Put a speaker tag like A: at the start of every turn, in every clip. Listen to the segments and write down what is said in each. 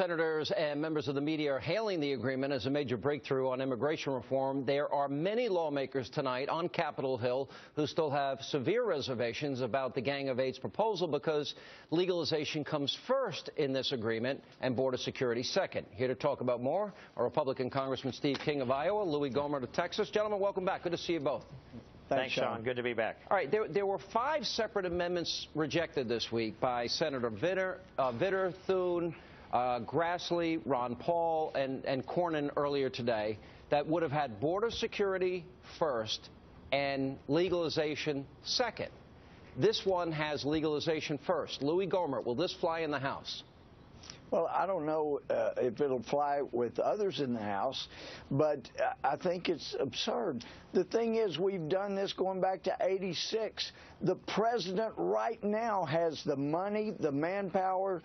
A: Senators and members of the media are hailing the agreement as a major breakthrough on immigration reform. There are many lawmakers tonight on Capitol Hill who still have severe reservations about the Gang of Eight's proposal because legalization comes first in this agreement and border security second. Here to talk about more are Republican Congressman Steve King of Iowa, Loui Gohmert of Texas. Gentlemen, welcome back. Good to see you both.
B: Thanks, Sean. Good to be back.
A: All right. There were 5 separate amendments rejected this week by Senator Vitter, Thune, Grassley, Ron Paul, and Cornyn earlier today that would have had border security first and legalization second. This one has legalization first. Loui Gohmert, will this fly in the House?
C: Well, I don't know if it'll fly with others in the House, but I think it's absurd. The thing is, we've done this going back to '86. The president right now has the money, the manpower,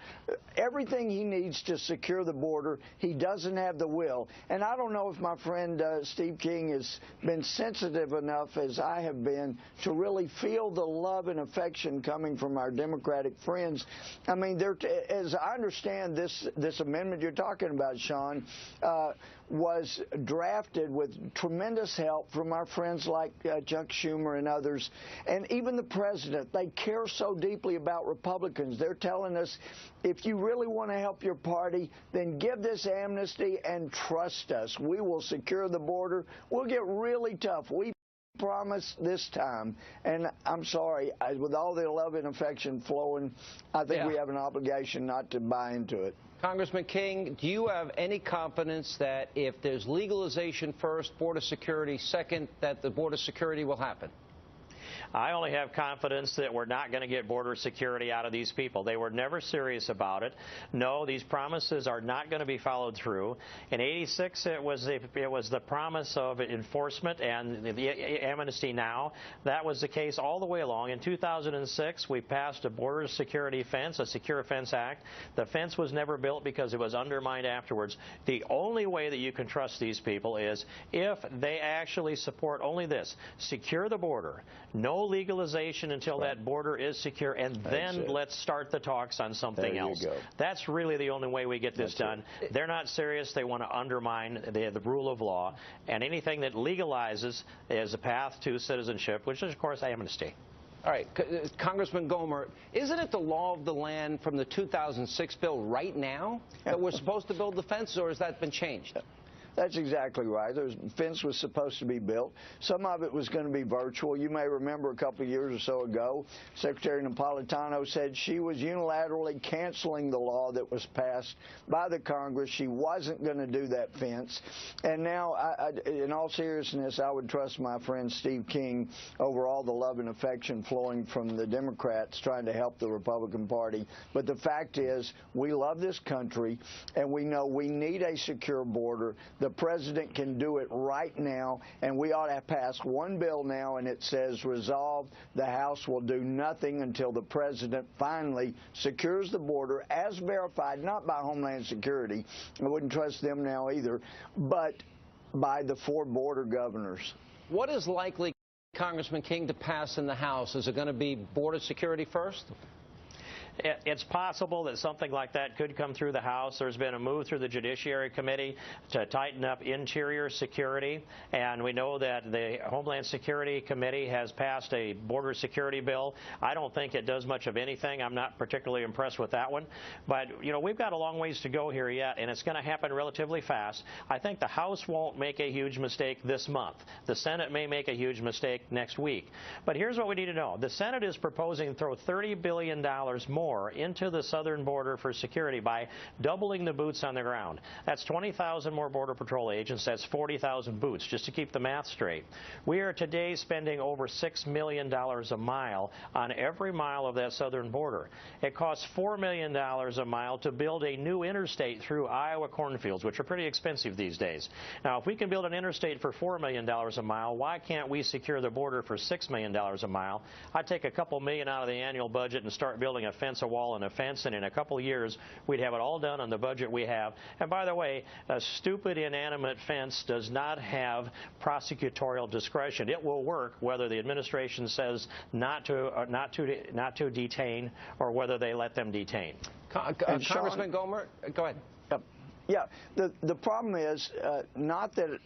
C: everything he needs to secure the border. He doesn't have the will. And I don't know if my friend Steve King has been sensitive enough, as I have been, to really feel the love and affection coming from our Democratic friends. I mean, as I understand, this amendment you're talking about, Sean, was drafted with tremendous help from our friends like Chuck Schumer and others. And even the president, they care so deeply about Republicans. They're telling us, if you really want to help your party, then give this amnesty and trust us. We will secure the border. We'll get really tough. We promise this time. And I'm sorry, with all the love and affection flowing, I think we have an obligation not to buy into it.
A: Congressman King, do you have any confidence that if there's legalization first, border security second, that the border security will happen?
B: I only have confidence that we're not going to get border security out of these people. They were never serious about it. No, these promises are not going to be followed through. In '86, it was the promise of enforcement and the amnesty now. That was the case all the way along. In 2006, we passed a border security fence, a Secure Fence Act. The fence was never built because it was undermined afterwards. The only way that you can trust these people is if they actually support only this: secure the border, no legalization until that border is secure, and then let's start the talks on something else. That's really the only way we get this done. They're not serious. They want to undermine the rule of law, and anything that legalizes is a path to citizenship, which is, of course, amnesty.
A: All right, Congressman Gohmert, isn't it the law of the land from the 2006 bill right now that we're supposed to build the fence, or has that been changed?
C: That's exactly right. The fence was supposed to be built. Some of it was going to be virtual. You may remember a couple of years or so ago, Secretary Napolitano said she was unilaterally canceling the law that was passed by the Congress. She wasn't going to do that fence. And now, in all seriousness, I would trust my friend Steve King over all the love and affection flowing from the Democrats trying to help the Republican Party. But the fact is, we love this country, and we know we need a secure border. The president can do it right now, and we ought to pass one bill now, and it says, resolved, the House will do nothing until the president finally secures the border as verified, not by Homeland Security, I wouldn't trust them now either, but by the 4 border governors.
A: What is likely, Congressman King, to pass in the House? Is it going to be border security first?
B: It's possible that something like that could come through the House. There's been a move through the Judiciary Committee to tighten up interior security, and we know that the Homeland Security Committee has passed a border security bill. I don't think it does much of anything. I'm not particularly impressed with that one. But, you know, we've got a long ways to go here yet, and it's going to happen relatively fast. I think the House won't make a huge mistake this month. The Senate may make a huge mistake next week. But here's what we need to know. The Senate is proposing to throw $30 billion more into the southern border for security by doubling the boots on the ground. That's 20,000 more Border Patrol agents. That's 40,000 boots, just to keep the math straight. We are today spending over $6 million a mile on every mile of that southern border. It costs $4 million a mile to build a new interstate through Iowa cornfields, which are pretty expensive these days. Now, if we can build an interstate for $4 million a mile, why can't we secure the border for $6 million a mile? I'd take a couple million out of the annual budget and start building a fence, a wall, and a fence, and in a couple of years we'd have it all done on the budget we have. And by the way, a stupid, inanimate fence does not have prosecutorial discretion. It will work whether the administration says not to detain or whether they let them detain.
A: Congressman Gohmert, go ahead.
C: Yeah, the problem is not that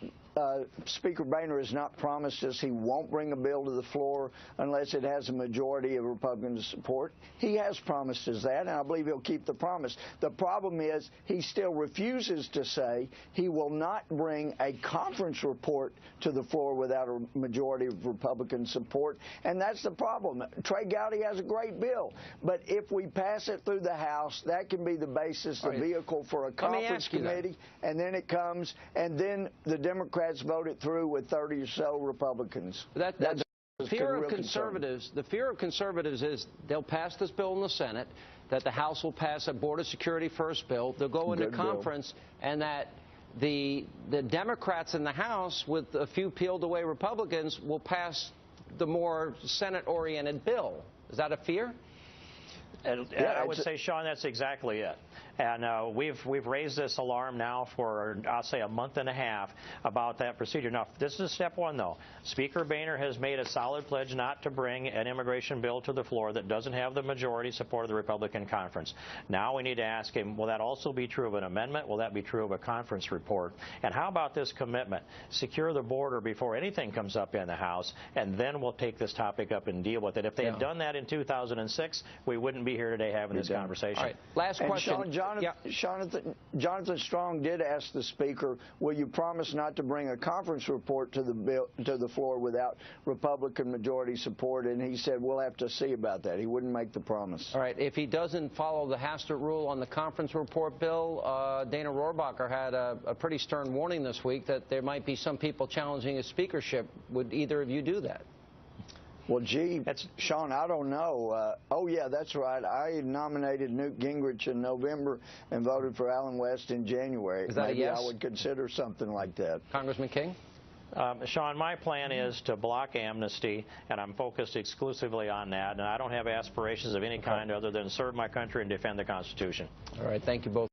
C: Speaker Boehner has not promised us he won't bring a bill to the floor unless it has a majority of Republican support. He has promised us that, and I believe he'll keep the promise. The problem is he still refuses to say he will not bring a conference report to the floor without a majority of Republican support, and that's the problem. Trey Gowdy has a great bill, but if we pass it through the House, that can be the basis, the vehicle for a conference committee, and then it comes, and then the Democrats vote it through with 30 or so Republicans.
A: The fear of conservatives is they'll pass this bill in the Senate, that the House will pass a border security first bill, they'll go into conference, and that the Democrats in the House, with a few peeled away Republicans, will pass the more Senate-oriented bill. Is that a fear?
B: Yeah, I would say, Sean, that's exactly it. And we've raised this alarm now for, I'll say, a month and a half about that procedure. Now, this is step one, though. Speaker Boehner has made a solid pledge not to bring an immigration bill to the floor that doesn't have the majority support of the Republican conference. Now we need to ask him, will that also be true of an amendment? Will that be true of a conference report? And how about this commitment? Secure the border before anything comes up in the House, and then we'll take this topic up and deal with it. If they had done that in 2006, we wouldn't be here today having this conversation.
A: All right. Last question.
C: Jonathan Strong did ask the Speaker, will you promise not to bring a conference report to the floor without Republican majority support? And he said, we'll have to see about that. He wouldn't make the promise.
A: All right. If he doesn't follow the Hastert rule on the conference report bill, Dana Rohrabacher had a pretty stern warning this week that there might be some people challenging his speakership. Would either of you do that?
C: Well, gee, Sean, I don't know. Oh, yeah, that's right. I nominated Newt Gingrich in November and voted for Allen West in January.
A: Is that
C: Maybe
A: a yes?
C: I would consider something like that.
A: Congressman King?
B: Sean, my plan is to block amnesty, and I'm focused exclusively on that. And I don't have aspirations of any kind other than serve my country and defend the Constitution.
A: All right. Thank you both.